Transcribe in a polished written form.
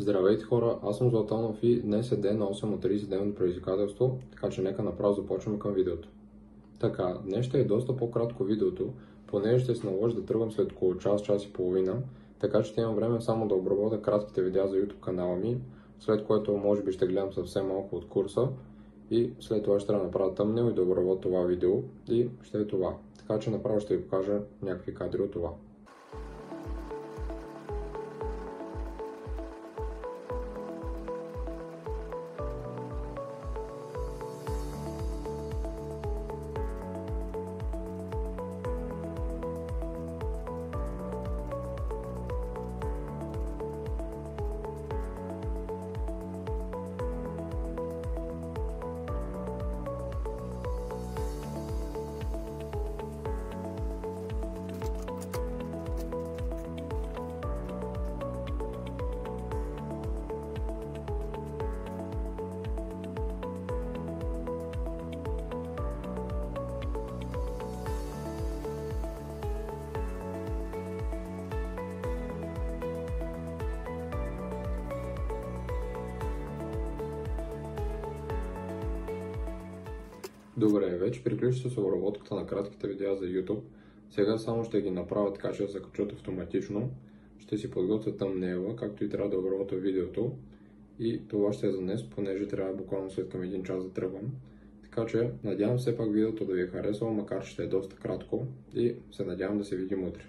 Здравейте хора, аз съм Златанов и днес е ден на 8 от 30-дневно предизвикателство, така че нека направо започваме към видеото. Така, днес ще е доста по-кратко видеото, понеже ще се наложи да тръгвам след около час и половина, така че ще имам време само да обработя кратките видеа за YouTube канала ми, след което може би ще гледам съвсем малко от курса и след това ще трябва да направя тъмнел и да обработя това видео и ще е това. Така че направо ще ви покажа някакви кадри от това. Добре, вече приключих с обработката на кратките видеа за YouTube. Сега само ще ги направя така, че да се качат автоматично. Ще си подготвя тъмнела, както и трябва да обработя видеото. И това ще е за днес, понеже трябва буквално след към 1 час да тръгвам. Така че надявам се пак видеото да ви е харесало, макар че ще е доста кратко и се надявам да се видим утре.